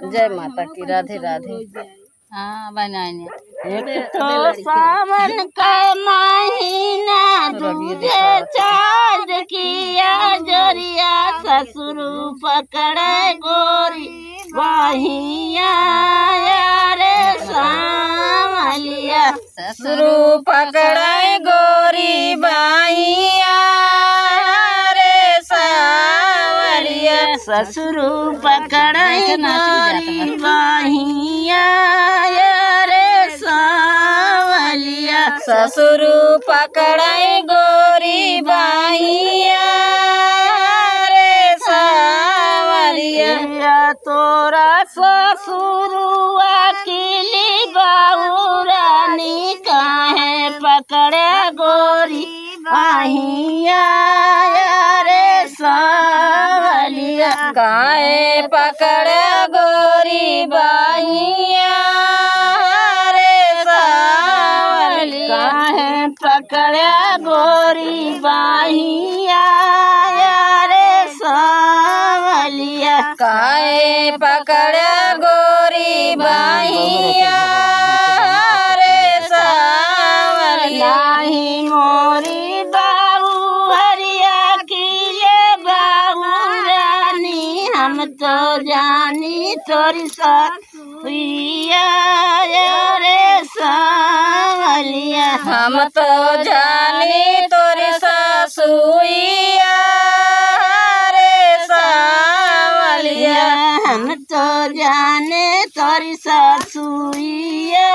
जय माता की। राधे राधे। हाँ बनाने एक तो सावन का महीना दूजे चाँद किया जोरिया ससुर पकड़े गोरी वहिया रे सावलिया ससुर पकड़े गोरी बाहिया रे सावलिया ससुर पकड़े गोरी वहिया ससुर पकड़े गोरी बाहिया रे सावलिया तोरा ससुर अकेली बाबूरानी काहे पकड़े गोरी बाहिया रे सावलिया काहे पकड़े गोरी बाहिया पकड़े गोरी बाहिया रे सावलिया काहे पकड़े गोरी बाहिया रे सावलिया नाही मोरी बाबू हरिया किले बाबू रानी हम तो जानी तोरी सैया रे सावलिया हम तो जानी तोरी सासुइया रे सावलिया हम तो जाने तोरी सासुइया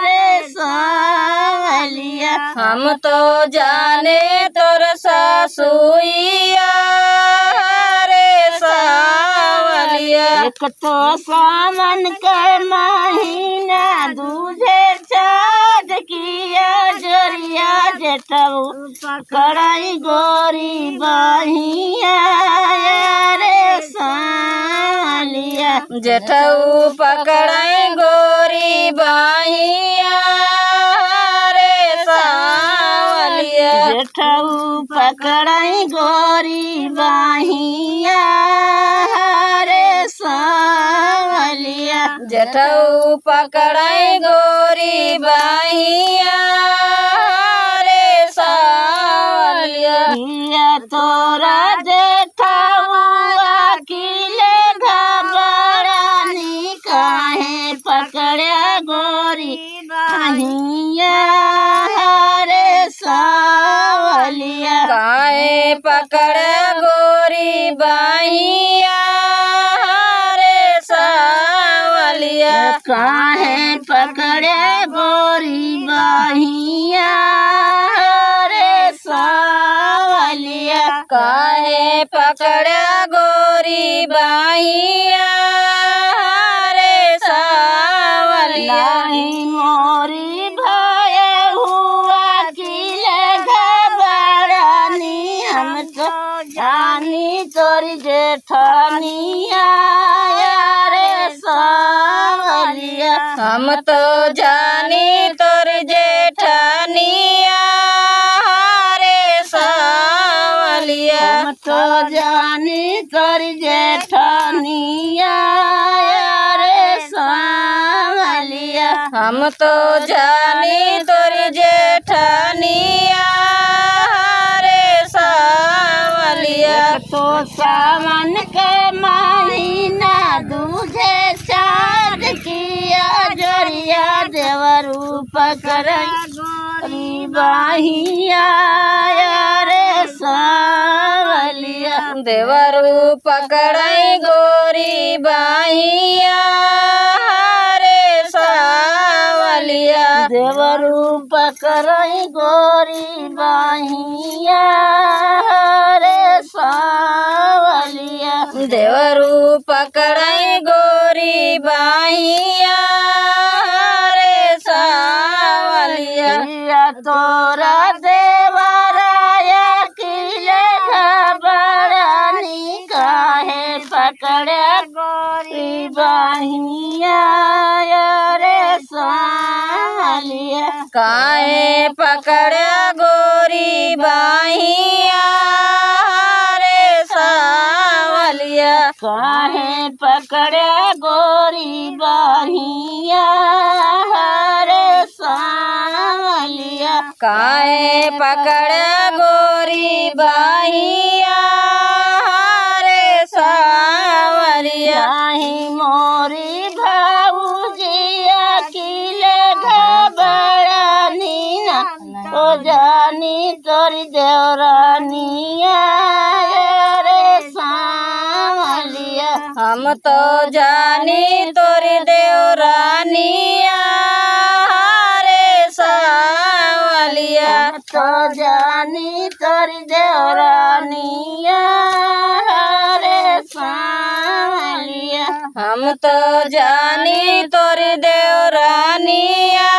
रे सावलिया हम तो जाने तोर सासुइया रे सावलिया एक तो सावन के महीना दूजे चाँद किया जोरिया जेठऊ पकड़ाई गोरी बाहिया रे सावलिया जेठऊ पकड़े गोरी बाहिया रे सावलिया जेठऊ पकड़ाई गोरी बाहिया रे सावलिया जेठऊ पकड़े गोरी बाहिया रे सावलिया तोरा जेठऊ अकेले घबरानी काहे पकड़े गोरी बाहिया रे सावलिया काहे पकड़े गोरी बाहिया रे सावलिया काहे पकड़े गोरी बाहिया रे सावलिया काहे पकड़े गोरी बाहिया रे सावलिया नहीं मोरी भय हुआ किले घबरानी हम तो जानी तोरी जेठनिया रे सावलिया हम तो जानी तोर जेठनिया रे सावलिया हम तो जानी तोरी जेठनिया रे सावलिया हम तो जानी तोर जेठनिया रे सावलिया तो सावन के महीना दूजे चाँद किया जोरिया देवरू पकड़े गोरी बाहिया रे सावलिया देवरू पकड़े गोरी बाहिया रे सावलिया देवरू पकड़े गोरी बाहिया रे सावलिया देवरू पकड़े गोरी बाहिया रे सावलिया तोरा देवराया किले घबरानी काहे पकड़े गोरी बाहिया रे सावलिया काहे पकड़े गोरी बाहिया रे सावलिया काहे पकड़े गोरी बाहिया रे सावलिया काहे पकड़े गोरी बाहिया रे सावरिया नाही मोरी भाऊजिया किले घबरा नीना ओ जानी तोरी देवरानिया रे सावलिया हम तो जानी तोरी देवरानिया रे सावलिया तो जानी तोरी देवरानिया रे सावलिया हम तो जानी तोरी देवरानिया